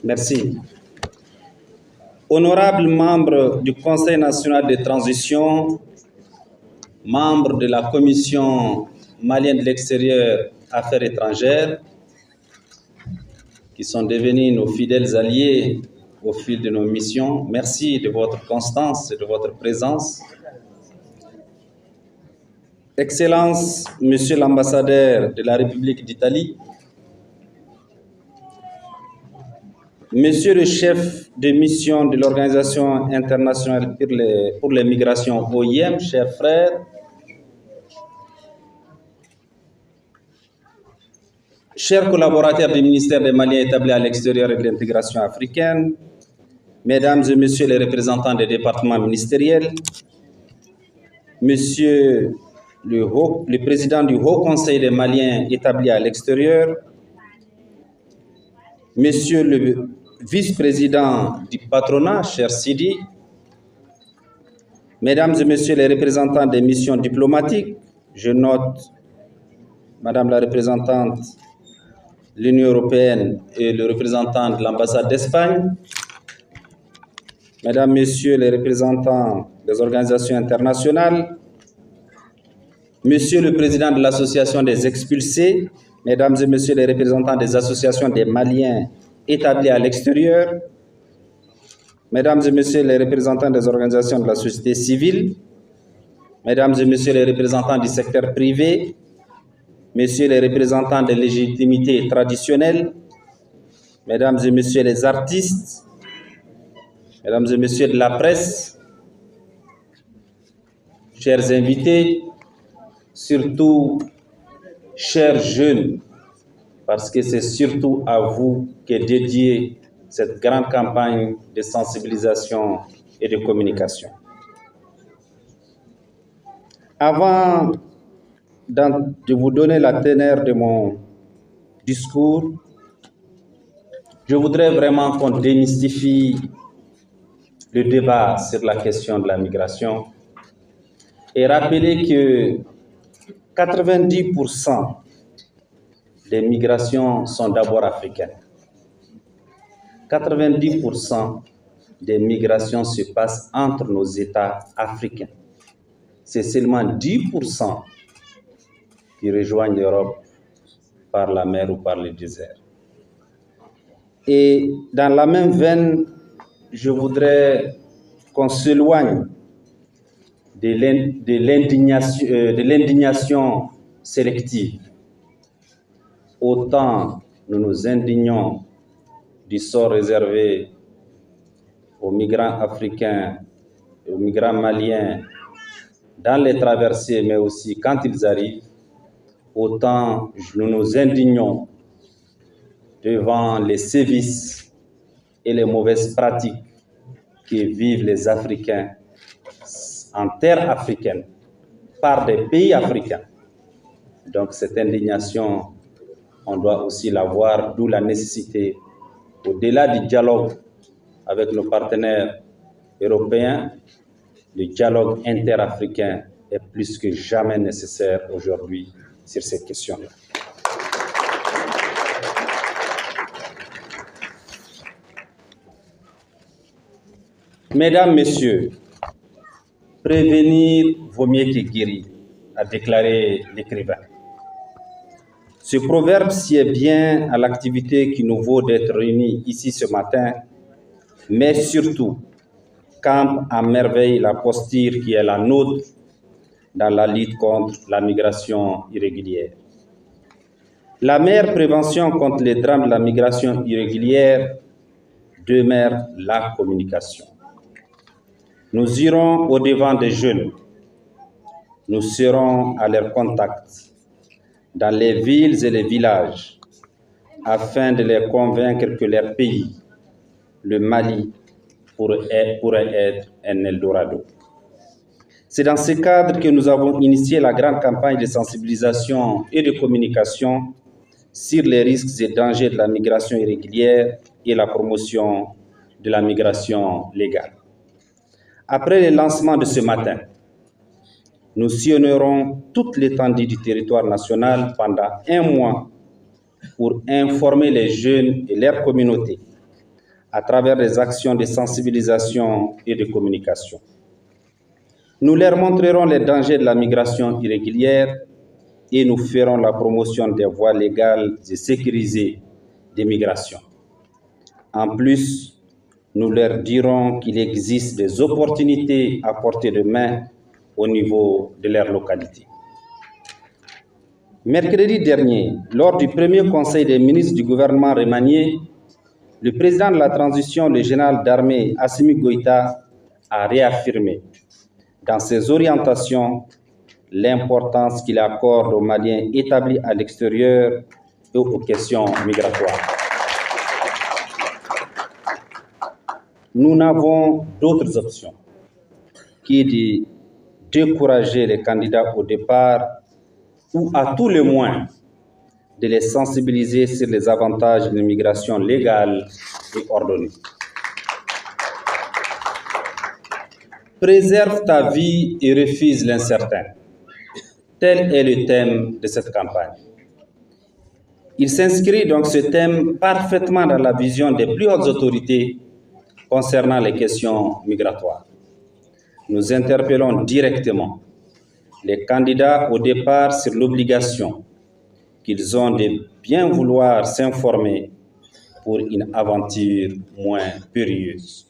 Merci. Honorables membres du Conseil national de transition, membres de la Commission malienne de l'extérieur Affaires étrangères, qui sont devenus nos fidèles alliés au fil de nos missions, merci de votre constance et de votre présence. Excellence, Monsieur l'ambassadeur de la République d'Italie, Monsieur le chef de mission de l'Organisation internationale pour les migrations OIM, chers frères, chers collaborateurs du ministère des Maliens établis à l'extérieur et de l'intégration africaine, Mesdames et Messieurs les représentants des départements ministériels, Monsieur le président du Haut Conseil des Maliens établis à l'extérieur, Monsieur le vice-président du patronat, cher Sidi, Mesdames et Messieurs les représentants des missions diplomatiques, je note Madame la représentante de l'Union européenne et le représentant de l'ambassade d'Espagne, Mesdames, Messieurs les représentants des organisations internationales, Monsieur le président de l'association des expulsés, Mesdames et Messieurs les représentants des associations des Maliens établis à l'extérieur, Mesdames et Messieurs les représentants des organisations de la société civile, Mesdames et Messieurs les représentants du secteur privé, Messieurs les représentants des légitimités traditionnelles, Mesdames et Messieurs les artistes, Mesdames et Messieurs de la presse, chers invités, surtout chers jeunes, parce que c'est surtout à vous qu'est dédiée cette grande campagne de sensibilisation et de communication. Avant de vous donner la teneur de mon discours, je voudrais vraiment qu'on démystifie le débat sur la question de la migration et rappeler que 90% des migrations sont d'abord africaines. 90% des migrations se passent entre nos États africains. C'est seulement 10% qui rejoignent l'Europe par la mer ou par le désert. Et dans la même veine, je voudrais qu'on s'éloigne de l'indignation sélective. Autant nous nous indignons du sort réservé aux migrants africains et aux migrants maliens dans les traversées, mais aussi quand ils arrivent, autant nous nous indignons devant les sévices et les mauvaises pratiques que vivent les Africains en terre africaine par des pays africains. Donc cette indignation, on doit aussi la voir, d'où la nécessité, au-delà du dialogue avec nos partenaires européens, le dialogue interafricain est plus que jamais nécessaire aujourd'hui sur cette question-là. Mesdames, Messieurs, prévenir vaut mieux que guérir, a déclaré l'écrivain. Ce proverbe sied bien à l'activité qui nous vaut d'être réunis ici ce matin, mais surtout campe à merveille la posture qui est la nôtre dans la lutte contre la migration irrégulière. La meilleure prévention contre les drames de la migration irrégulière demeure la communication. Nous irons au-devant des jeunes. Nous serons à leur contact, dans les villes et les villages, afin de les convaincre que leur pays, le Mali, pourrait être un Eldorado. C'est dans ce cadre que nous avons initié la grande campagne de sensibilisation et de communication sur les risques et dangers de la migration irrégulière et la promotion de la migration légale. Après le lancement de ce matin, nous sillonnerons toute l'étendue du territoire national pendant un mois pour informer les jeunes et leurs communautés à travers des actions de sensibilisation et de communication. Nous leur montrerons les dangers de la migration irrégulière et nous ferons la promotion des voies légales et sécurisées de migration. En plus, nous leur dirons qu'il existe des opportunités à portée de main au niveau de leur localité. Mercredi dernier, lors du premier conseil des ministres du gouvernement remanié, le président de la transition, le général d'armée Assimi Goïta, a réaffirmé dans ses orientations l'importance qu'il accorde aux Maliens établis à l'extérieur et aux questions migratoires. Nous n'avons d'autres options que de décourager les candidats au départ ou à tout le moins de les sensibiliser sur les avantages d'une migration légale et ordonnée. Préserve ta vie et refuse l'incertain. Tel est le thème de cette campagne. Il s'inscrit donc ce thème parfaitement dans la vision des plus hautes autorités concernant les questions migratoires. Nous interpellons directement les candidats au départ sur l'obligation qu'ils ont de bien vouloir s'informer pour une aventure moins périlleuse.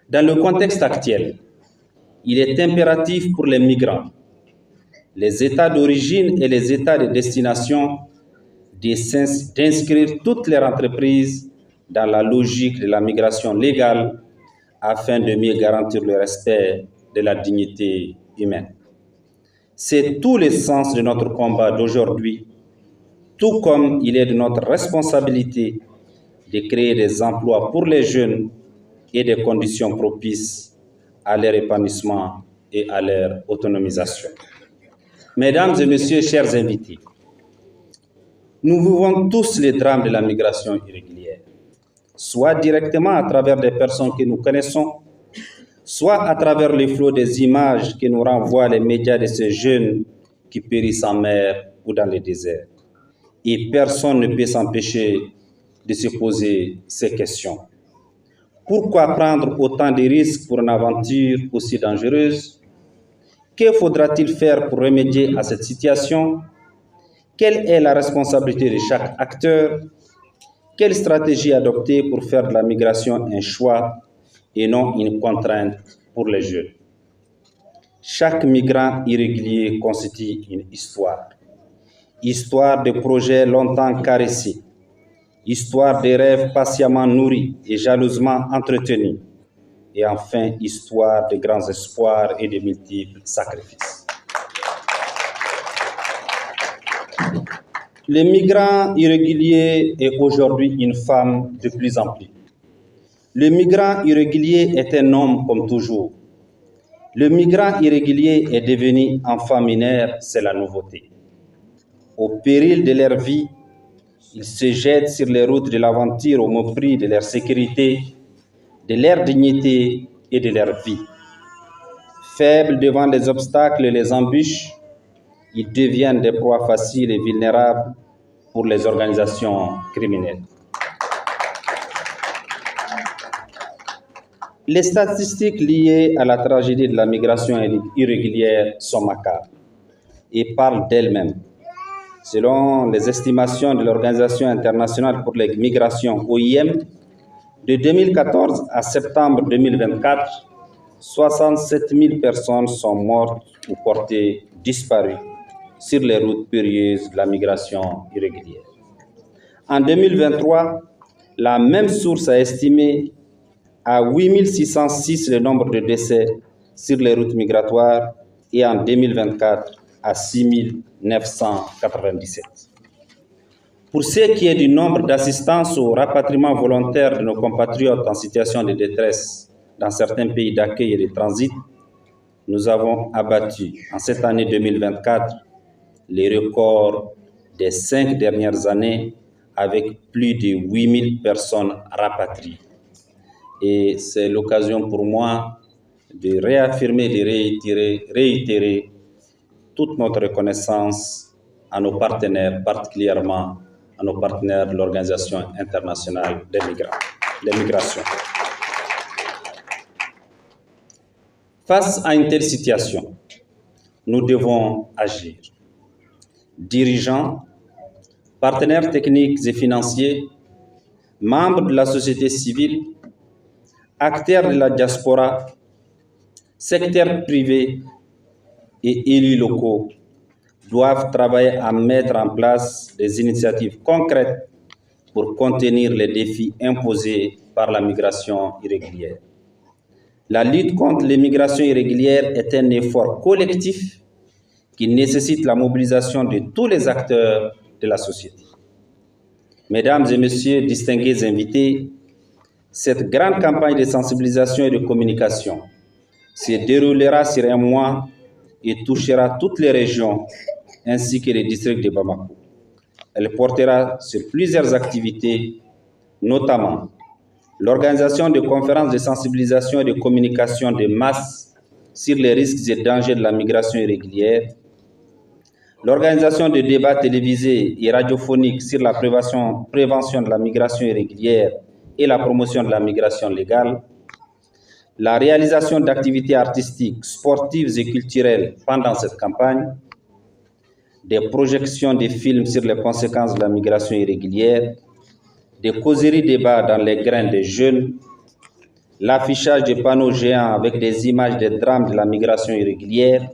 Dans le contexte actuel, il est impératif pour les migrants, les États d'origine et les États de destination d'inscrire toutes leurs entreprises dans la logique de la migration légale afin de mieux garantir le respect de la dignité humaine. C'est tout le sens de notre combat d'aujourd'hui, tout comme il est de notre responsabilité de créer des emplois pour les jeunes et des conditions propices à leur épanouissement et à leur autonomisation. Mesdames et messieurs, chers invités, nous vivons tous les drames de la migration irrégulière, soit directement à travers des personnes que nous connaissons, soit à travers les flots des images que nous renvoient les médias de ces jeunes qui périssent en mer ou dans les déserts. Et personne ne peut s'empêcher de se poser ces questions. Pourquoi prendre autant de risques pour une aventure aussi dangereuse? Que faudra-t-il faire pour remédier à cette situation? Quelle est la responsabilité de chaque acteur? Quelle stratégie adopter pour faire de la migration un choix et non une contrainte pour les jeunes? Chaque migrant irrégulier constitue une histoire. Histoire de projets longtemps caressés, histoire de rêves patiemment nourris et jalousement entretenus, et enfin histoire de grands espoirs et de multiples sacrifices. Le migrant irrégulier est aujourd'hui une femme de plus en plus. Le migrant irrégulier est un homme comme toujours. Le migrant irrégulier est devenu enfant mineur, c'est la nouveauté. Au péril de leur vie, ils se jettent sur les routes de l'aventure au mépris de leur sécurité, de leur dignité et de leur vie. Faibles devant les obstacles et les embûches, ils deviennent des proies faciles et vulnérables pour les organisations criminelles. Les statistiques liées à la tragédie de la migration irrégulière sont macabres et parlent d'elles-mêmes. Selon les estimations de l'Organisation internationale pour les migrations, OIM, de 2014 à septembre 2024, 67 000 personnes sont mortes ou portées disparues sur les routes périlleuses de la migration irrégulière. En 2023, la même source a estimé à 8 606 le nombre de décès sur les routes migratoires et en 2024 à 6 997. Pour ce qui est du nombre d'assistances au rapatriement volontaire de nos compatriotes en situation de détresse dans certains pays d'accueil et de transit, nous avons abattu en cette année 2024 les records des 5 dernières années avec plus de 8 000 personnes rapatriées. Et c'est l'occasion pour moi de réaffirmer, de réitérer toute notre reconnaissance à nos partenaires, particulièrement à nos partenaires de l'Organisation internationale des migrants. les migrations. Face à une telle situation, nous devons agir. Dirigeants, partenaires techniques et financiers, membres de la société civile, acteurs de la diaspora, secteur privé et élus locaux doivent travailler à mettre en place des initiatives concrètes pour contenir les défis imposés par la migration irrégulière. La lutte contre l'immigration irrégulière est un effort collectif qui nécessite la mobilisation de tous les acteurs de la société. Mesdames et messieurs, distingués invités, cette grande campagne de sensibilisation et de communication se déroulera sur un mois et touchera toutes les régions ainsi que les districts de Bamako. Elle portera sur plusieurs activités, notamment l'organisation de conférences de sensibilisation et de communication de masse sur les risques et dangers de la migration irrégulière, l'organisation de débats télévisés et radiophoniques sur la prévention de la migration irrégulière et la promotion de la migration légale, la réalisation d'activités artistiques, sportives et culturelles pendant cette campagne, des projections de films sur les conséquences de la migration irrégulière, des causeries débats dans les grains des jeunes, l'affichage de panneaux géants avec des images des drames de la migration irrégulière,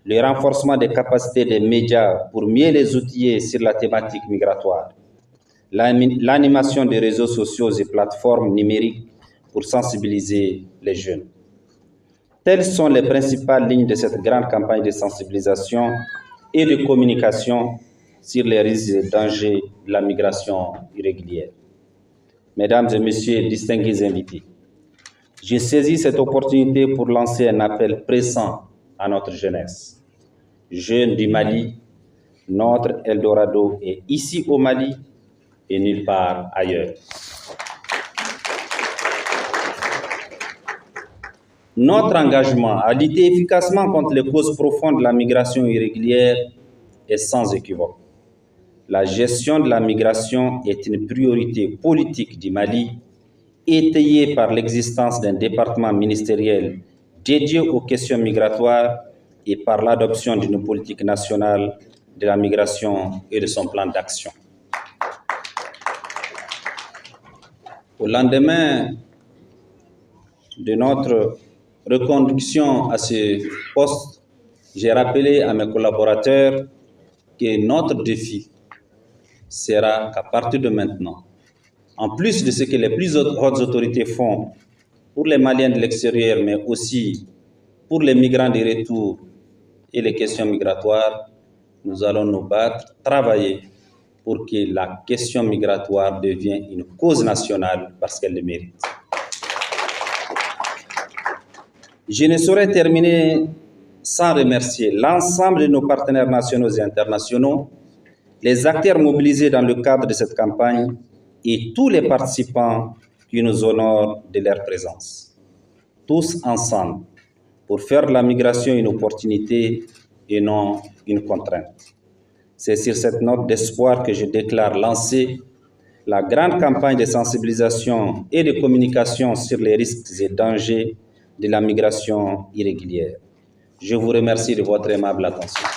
le renforcement des capacités des médias pour mieux les outiller sur la thématique migratoire, l'animation des réseaux sociaux et plateformes numériques pour sensibiliser les jeunes. Telles sont les principales lignes de cette grande campagne de sensibilisation et de communication sur les risques et dangers de la migration irrégulière. Mesdames et messieurs, distingués invités, j'ai saisi cette opportunité pour lancer un appel pressant à notre jeunesse. Jeunes du Mali, notre Eldorado est ici au Mali et nulle part ailleurs. Notre engagement à lutter efficacement contre les causes profondes de la migration irrégulière est sans équivoque. La gestion de la migration est une priorité politique du Mali, étayée par l'existence d'un département ministériel dédié aux questions migratoires et par l'adoption d'une politique nationale de la migration et de son plan d'action. Au lendemain de notre reconduction à ce poste, j'ai rappelé à mes collaborateurs que notre défi sera qu'à partir de maintenant, en plus de ce que les plus hautes autorités font pour les Maliens de l'extérieur, mais aussi pour les migrants de retour et les questions migratoires, nous allons nous battre, travailler pour que la question migratoire devienne une cause nationale parce qu'elle le mérite. Je ne saurais terminer sans remercier l'ensemble de nos partenaires nationaux et internationaux, les acteurs mobilisés dans le cadre de cette campagne et tous les participants qui nous honorent de leur présence. Tous ensemble pour faire de la migration une opportunité et non une contrainte. C'est sur cette note d'espoir que je déclare lancer la grande campagne de sensibilisation et de communication sur les risques et dangers de la migration irrégulière. Je vous remercie de votre aimable attention.